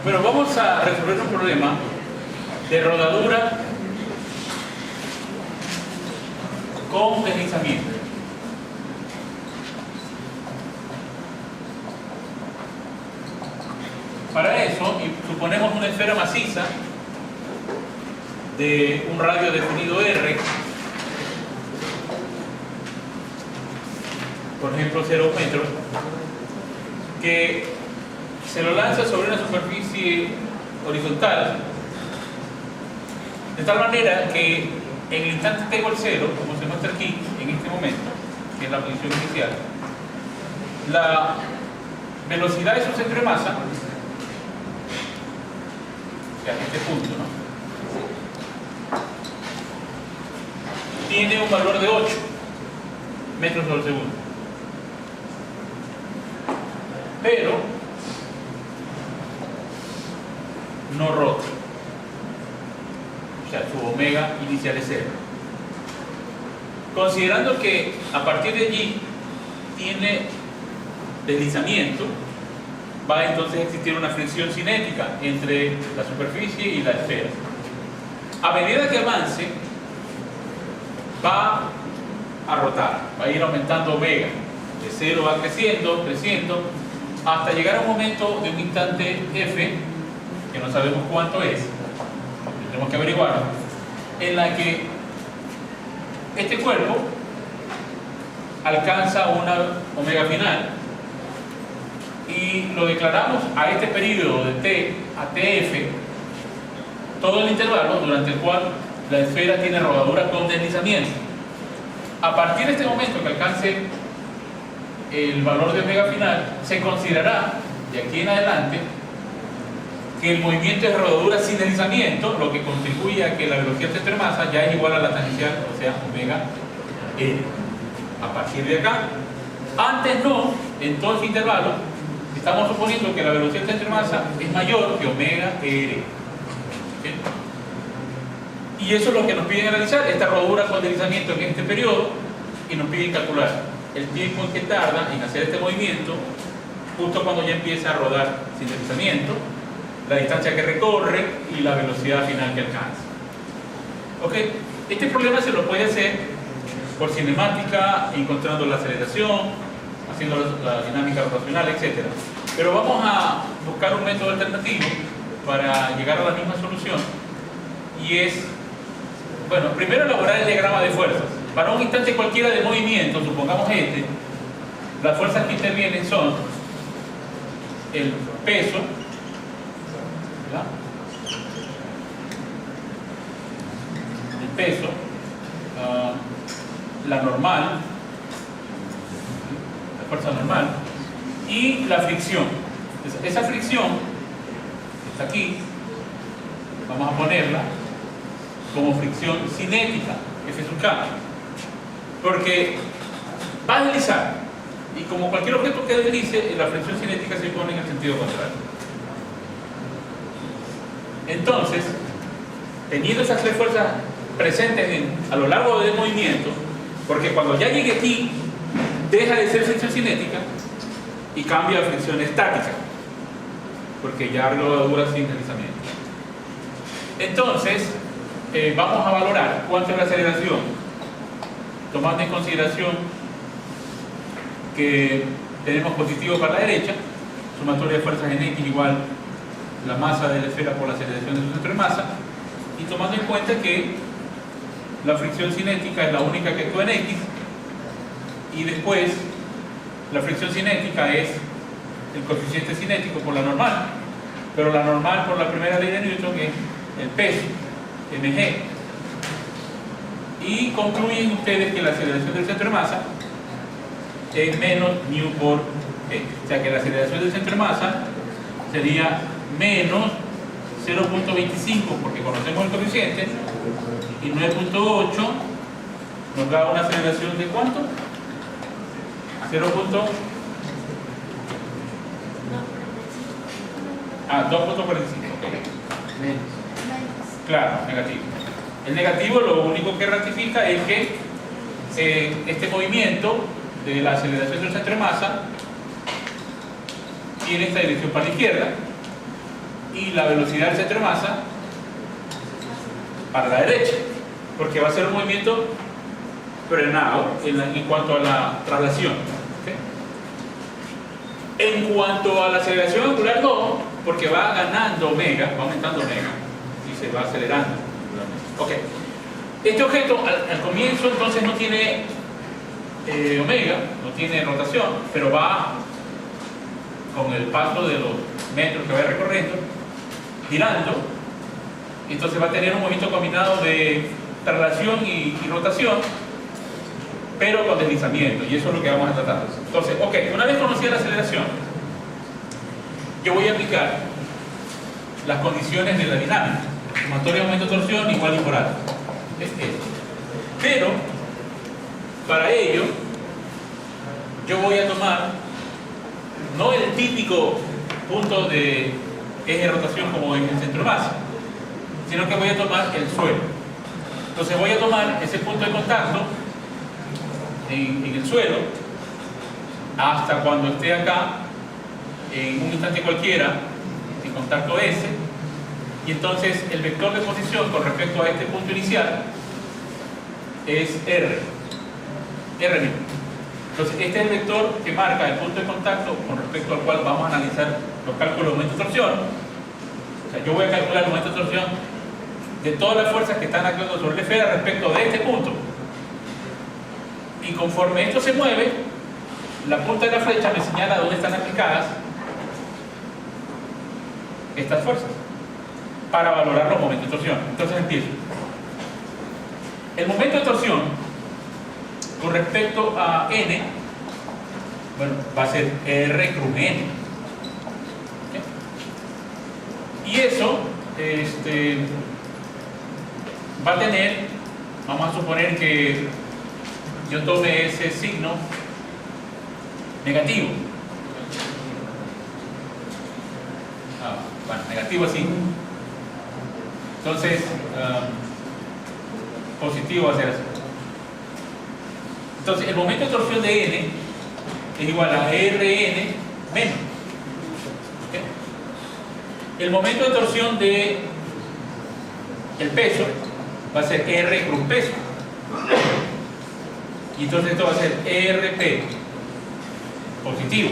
Bueno, vamos a resolver un problema de rodadura con deslizamiento. Para eso, suponemos una esfera maciza de un radio definido R, por ejemplo 0 metros, que se lo lanza sobre una superficie horizontal, de tal manera que en el instante t igual 0, como se muestra aquí, en este momento, que es la posición inicial, la velocidad de su centro de masa, o sea, este punto, ¿no?, tiene un valor de 8 metros por segundo. Pero no rota. O sea, su omega inicial es 0. Considerando que a partir de allí tiene deslizamiento, va entonces a existir una fricción cinética entre la superficie y la esfera. A medida que avance, va a rotar, va a ir aumentando omega. De 0 va creciendo, creciendo, hasta llegar a un momento de un instante f, que no sabemos cuánto es, tenemos que averiguarlo, en la que este cuerpo alcanza una omega final y lo declaramos a este periodo de t a tf, todo el intervalo durante el cual la esfera tiene rodadura con deslizamiento. A partir de este momento que alcance el valor de omega final, se considerará de aquí en adelante que el movimiento es rodadura sin deslizamiento, lo que contribuye a que la velocidad del centro de masa ya es igual a la tangencial, o sea, omega r. A partir de acá, antes no, en todo este intervalo, estamos suponiendo que la velocidad del centro de masa es mayor que omega r. ¿Okay? Y eso es lo que nos piden analizar, esta rodadura con deslizamiento en este periodo, y nos piden calcular el tiempo en que tarda en hacer este movimiento justo cuando ya empieza a rodar sin deslizamiento, la distancia que recorre y la velocidad final que alcanza. ¿Ok? Este problema se lo puede hacer por cinemática, encontrando la aceleración, haciendo la dinámica rotacional, etc. Pero vamos a buscar un método alternativo para llegar a la misma solución, y es, bueno, primero elaborar el diagrama de fuerzas. Para un instante cualquiera de movimiento, supongamos este, las fuerzas que intervienen son el peso, ¿verdad?, el peso, la normal, la fuerza normal, y la fricción. Esa fricción está aquí, vamos a ponerla como fricción cinética, F sub K, porque va a deslizar, y como cualquier objeto que deslice, la fricción cinética se pone en el sentido contrario. Entonces, teniendo esas tres fuerzas presentes a lo largo del movimiento, porque cuando ya llegue aquí, deja de ser fricción cinética y cambia a fricción estática, porque ya rodadura sin deslizamiento. Entonces, vamos a valorar cuánto es la aceleración, tomando en consideración que tenemos positivo para la derecha, sumatoria de fuerzas en X igual la masa de la esfera por la aceleración de su centro de masa, y tomando en cuenta que la fricción cinética es la única que actúa en X, y después la fricción cinética es el coeficiente cinético por la normal, pero la normal por la primera ley de Newton es el peso, mg, y concluyen ustedes que la aceleración del centro de masa es menos μ por x, o sea que la aceleración del centro de masa sería menos 0.25, porque conocemos el coeficiente, y 9.8 nos da una aceleración de ¿cuánto? 2.45. Okay. Claro, negativo. El negativo lo único que ratifica es que este movimiento de la aceleración del centro de masa tiene esta dirección para la izquierda y la velocidad del centro de masa para la derecha, porque va a ser un movimiento frenado en cuanto a la traslación. ¿Okay? En cuanto a la aceleración angular, no, porque va ganando omega, va aumentando omega y se va acelerando. Okay. Este objeto al comienzo entonces no tiene omega, no tiene rotación, pero va con el paso de los metros que va recorriendo, girando, y entonces va a tener un movimiento combinado de traslación y rotación, pero con deslizamiento, y eso es lo que vamos a tratar. Entonces, ok, una vez conocida la aceleración, yo voy a aplicar las condiciones de la dinámica, sumatoria, momento, torsión, igual y por alto. Es esto. Pero, para ello, yo voy a tomar no el típico punto de eje de rotación como en el centro de masa, sino que voy a tomar el suelo. Entonces voy a tomar ese punto de contacto en el suelo hasta cuando esté acá en un instante cualquiera en contacto S, y entonces el vector de posición con respecto a este punto inicial es R mismo. Entonces este es el vector que marca el punto de contacto con respecto al cual vamos a analizar los cálculos de momento de torsión. O sea, yo voy a calcular el momento de torsión de todas las fuerzas que están actuando sobre la esfera respecto de este punto, y conforme esto se mueve, la punta de la flecha me señala dónde están aplicadas estas fuerzas para valorar los momentos de torsión. Entonces empiezo. El momento de torsión con respecto a n, bueno, va a ser R cruz n. ¿Okay? Y eso va a tener, vamos a suponer que yo tome ese signo negativo. Bueno, negativo así. Entonces, positivo va a ser así. Entonces, el momento de torsión de n es igual a Rn menos. ¿Okay? El momento de torsión de el peso va a ser R cruz peso. Y entonces esto va a ser RP positivo,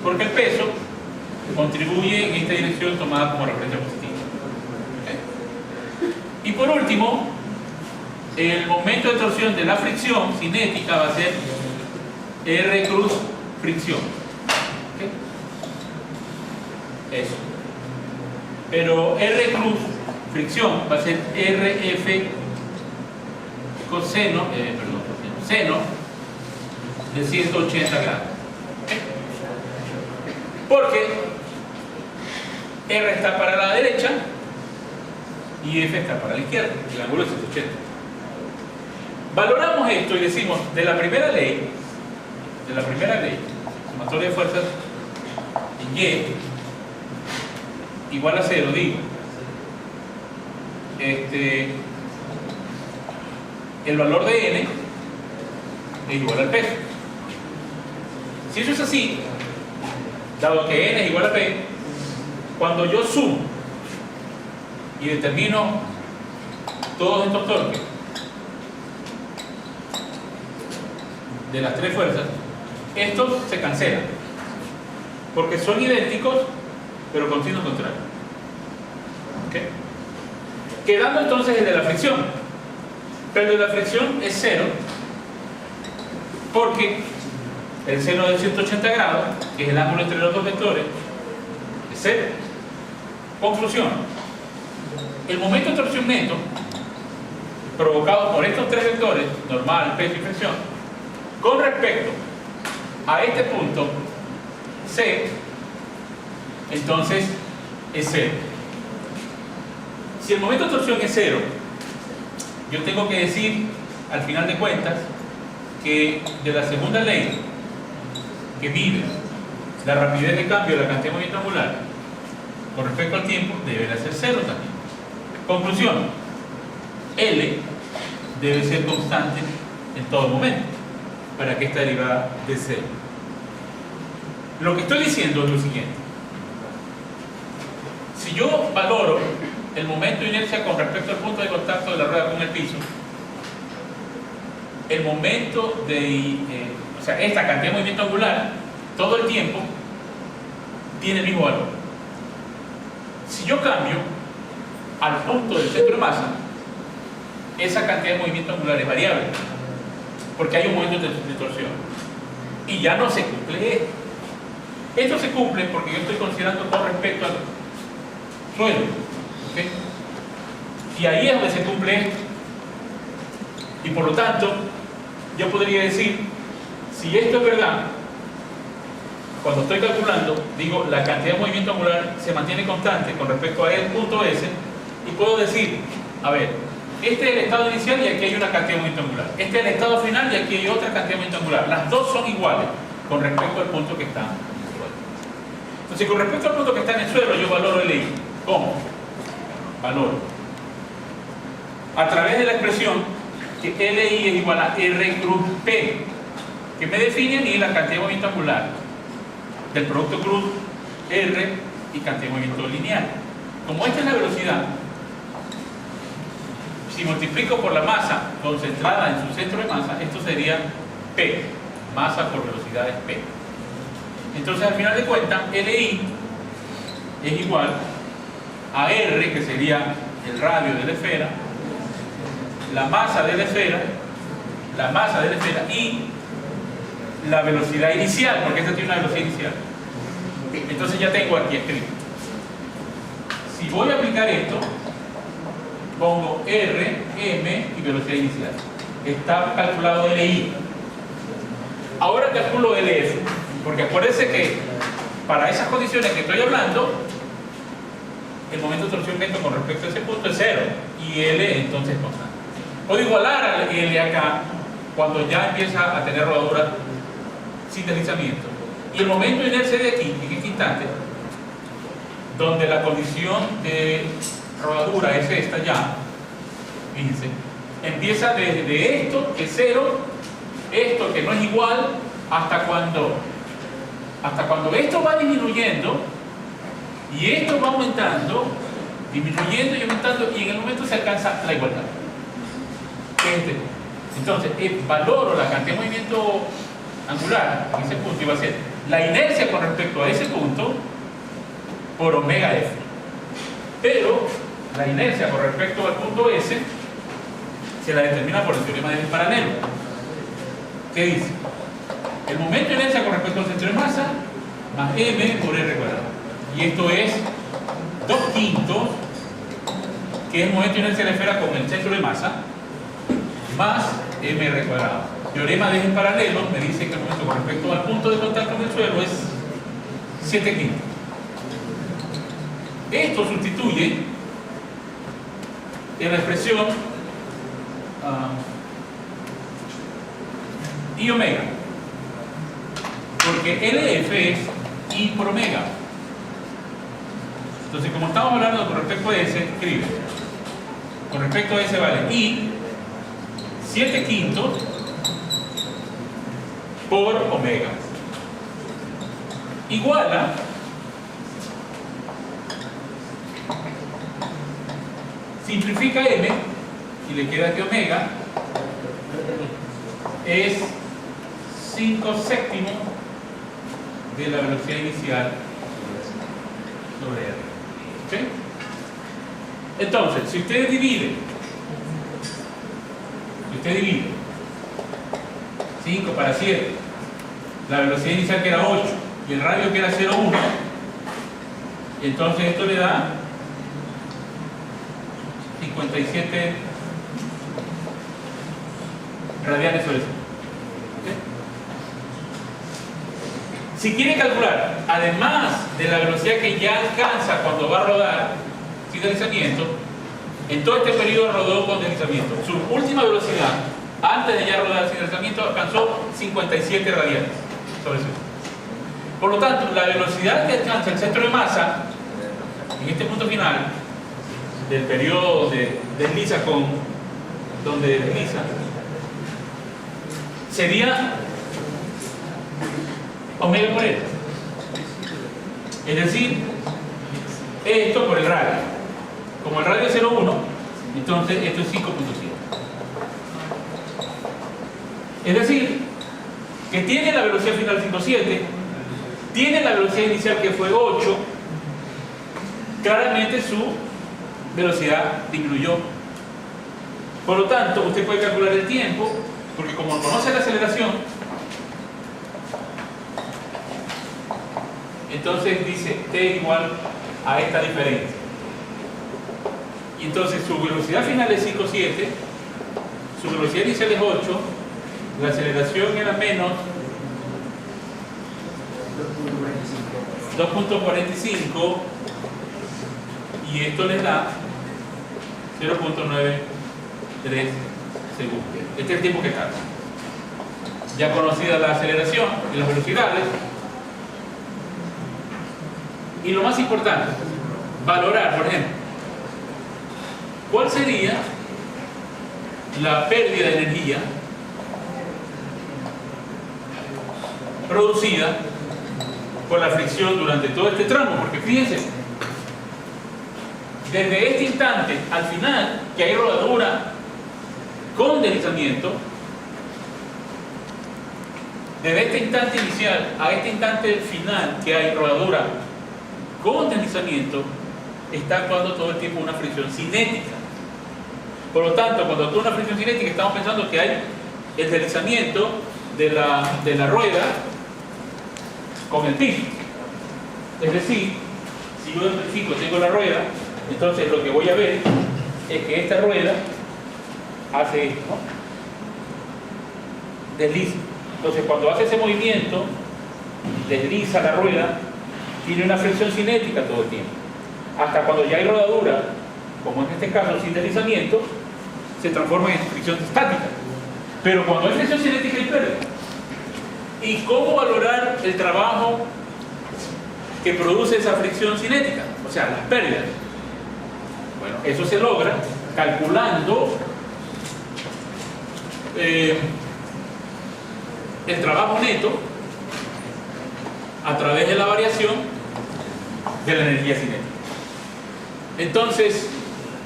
porque el peso contribuye en esta dirección tomada como referencia positiva. ¿Okay? Y por último, el momento de torsión de la fricción cinética va a ser R cruz fricción. ¿Okay? Eso. Pero R cruz fricción va a ser RF coseno, seno de 180 grados. ¿Okay? Porque R está para la derecha y F está para la izquierda, el ángulo es 180. Valoramos esto y decimos, de la primera ley, sumatoria de fuerzas en Y igual a 0, digo, el valor de n es igual al peso. Si eso es así, dado que n es igual a p, cuando yo sumo y determino todos estos torques de las tres fuerzas, estos se cancelan porque son idénticos pero con signo contrario. ¿Okay? Quedando entonces el de la fricción, pero el de la fricción es 0 porque el seno de 180 grados, que es el ángulo entre los dos vectores, es 0. Conclusión: el momento de torsión neto provocado por estos tres vectores, normal, peso y fricción, con respecto a este punto C, entonces es 0. Si el momento de torsión es 0, yo tengo que decir al final de cuentas que de la segunda ley que mide la rapidez de cambio de la cantidad de movimiento angular con respecto al tiempo debe de ser 0 también. Conclusión: L debe ser constante en todo momento para que esta derivada de cero. Lo que estoy diciendo es lo siguiente: si yo valoro el momento de inercia con respecto al punto de contacto de la rueda con el piso, el momento de, o sea, esta cantidad de movimiento angular, todo el tiempo tiene el mismo valor. Si yo cambio al punto del centro de masa, esa cantidad de movimiento angular es variable, porque hay un momento de torsión. Y ya no se cumple esto. Esto se cumple porque yo estoy considerando con respecto al suelo. ¿Okay? Y ahí es donde se cumple esto. Y por lo tanto, yo podría decir, si esto es verdad, cuando estoy calculando, digo, la cantidad de movimiento angular se mantiene constante con respecto a el punto S, y puedo decir, a ver, este es el estado inicial y aquí hay una cantidad de movimiento angular. Este es el estado final y aquí hay otra cantidad de movimiento angular. Las dos son iguales con respecto al punto que está en el suelo. Entonces, con respecto al punto que está en el suelo, yo valoro LI. ¿Cómo? Valoro a través de la expresión que LI es igual a R cruz P, que me define a mí la cantidad de movimiento angular del producto cruz R y cantidad de movimiento lineal. Como esta es la velocidad, si multiplico por la masa concentrada en su centro de masa, esto sería P, masa por velocidad es P. Entonces, al final de cuentas, LI es igual a R, que sería el radio de la esfera, la masa de la esfera, y la velocidad inicial, porque esta tiene una velocidad inicial. Entonces ya tengo aquí escrito. Si voy a aplicar esto, pongo R, M y velocidad inicial. Está calculado LI. Ahora calculo LF, porque acuérdense que para esas condiciones que estoy hablando, el momento de torsión neto con respecto a ese punto es 0 y L entonces es constante. Puedo igualar al L acá cuando ya empieza a tener rodadura sin deslizamiento. Y el momento de inercia de aquí, en este instante, donde la condición de rodadura es esta ya, fíjense, empieza desde esto, que es 0, esto que no es igual, hasta cuando esto va disminuyendo y esto va aumentando, disminuyendo y aumentando, y en el momento se alcanza la igualdad. Entonces, valoro la cantidad de movimiento angular en ese punto y va a ser la inercia con respecto a ese punto por omega F. Pero la inercia con respecto al punto S se la determina por el teorema del paralelo. ¿Qué dice? El momento de inercia con respecto al centro de masa más M por R cuadrado. Y esto es 2/5, que es el momento de inercia de la esfera con el centro de masa, más mr cuadrado. Teorema de ejes paralelos me dice que el momento con respecto al punto de contacto con el suelo es 7/5. Esto sustituye en la expresión I omega, porque LF es I por omega. Entonces, como estamos hablando con respecto a S, escribe con respecto a S vale I 7/5 por omega igual a simplifica M y le queda que omega es 5/7 de la velocidad inicial sobre R. ¿Okay? Entonces, si usted divide 5 para 7, la velocidad inicial que era 8 y el radio que era 0,1, y entonces esto le da 57 radianes sobre 5. ¿Okay? Si quiere calcular, además de la velocidad que ya alcanza cuando va a rodar sin deslizamiento, en todo este periodo rodó con deslizamiento. Su última velocidad, antes de ya rodar sin deslizamiento, alcanzó 57 radianes sobre 5. Por lo tanto, la velocidad que alcanza el centro de masa en este punto final del periodo donde desliza sería omega por L. Es decir, esto por el radio. Como el radio es 0,1, entonces esto es 5.7. Es decir, que tiene la velocidad final 5.7, tiene la velocidad inicial que fue 8, claramente su velocidad disminuyó. Por lo tanto, usted puede calcular el tiempo, porque como conoce la aceleración, entonces dice t igual a esta diferencia. Y entonces su velocidad final es 5.7, su velocidad inicial es 8, la aceleración era menos 2.45 y esto les da 0.93 segundos. Este es el tiempo que tarda. Ya conocida la aceleración y las velocidades. Y lo más importante, valorar, por ejemplo, ¿cuál sería la pérdida de energía producida por la fricción durante todo este tramo? Porque fíjense, desde este instante al final, que hay rodadura con deslizamiento, desde este instante inicial a este instante final, que hay rodadura con deslizamiento, está actuando todo el tiempo una fricción cinética. Por lo tanto, cuando actúa una fricción cinética, estamos pensando que hay el deslizamiento de la rueda con el piso. Es decir, si yo en principio tengo la rueda, entonces lo que voy a ver es que esta rueda hace esto, ¿no? Desliza. Entonces, cuando hace ese movimiento, desliza la rueda, tiene una fricción cinética todo el tiempo. Hasta cuando ya hay rodadura, como en este caso sin deslizamiento, se transforma en fricción estática. Pero cuando hay fricción cinética hay pérdida. ¿Y cómo valorar el trabajo que produce esa fricción cinética? O sea, las pérdidas. Bueno, eso se logra calculando el trabajo neto a través de la variación de la energía cinética. Entonces,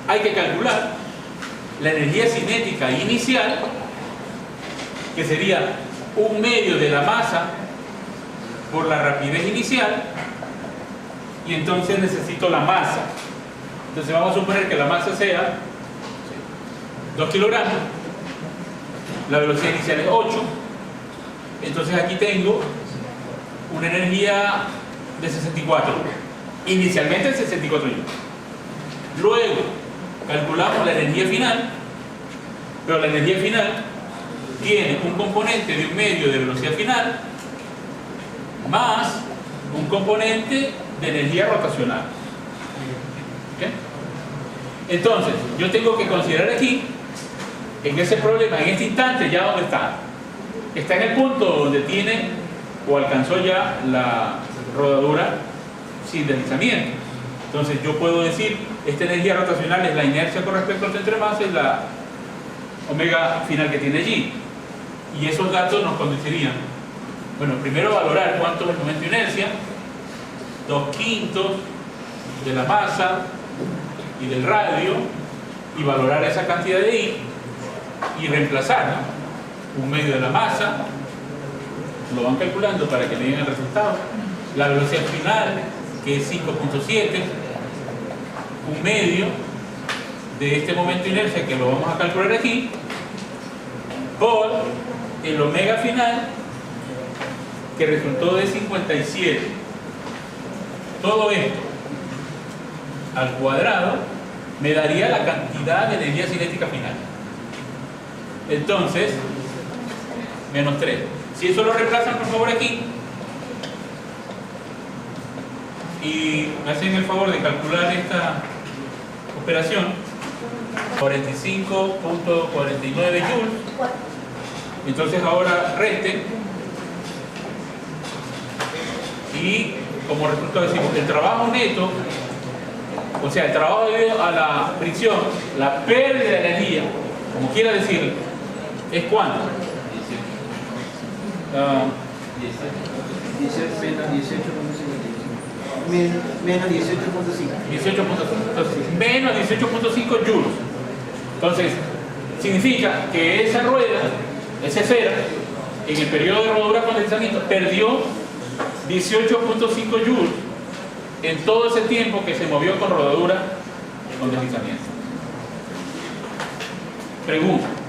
hay que calcular la energía cinética inicial, que sería 1/2 de la masa por la rapidez inicial, y entonces necesito la masa. Entonces vamos a suponer que la masa sea 2 kilogramos, la velocidad inicial es 8, entonces aquí tengo una energía de 64, inicialmente de 64 joules. Luego calculamos la energía final, pero la energía final tiene un componente de 1/2 de velocidad final más un componente de energía rotacional. ¿Okay? Entonces, yo tengo que considerar aquí, en ese problema, en este instante, ya donde está. Está en el punto donde tiene o alcanzó ya la rodadura sin deslizamiento. Entonces, yo puedo decir, esta energía rotacional es la inercia con respecto al centro de masa, es la omega final que tiene allí. Y esos datos nos conducirían, bueno, primero valorar cuánto es el momento de inercia, 2/5 de la masa y del radio, y valorar esa cantidad de I y reemplazar, ¿no? 1/2 de la masa, lo van calculando para que le den el resultado, la velocidad final, que es 5.7, 1/2 de este momento de inercia, que lo vamos a calcular aquí, por el omega final, que resultó de 57. Todo esto al cuadrado me daría la cantidad de energía cinética final. Entonces, menos 3. Si eso lo reemplazan, por favor, aquí, y me hacen el favor de calcular esta operación, 45.49 joules. Entonces ahora resten, y como resultado decimos el trabajo neto, o sea, el trabajo debido a la fricción, la pérdida de energía, como quiera decir, es ¿cuánto? Menos 18.5. 18.5. Entonces, menos 18.5 joules. Entonces, significa que esa rueda, esa esfera, en el periodo de rodadura con deslizamiento, perdió 18.5 joules en todo ese tiempo que se movió con rodadura con deslizamiento. Pregunta.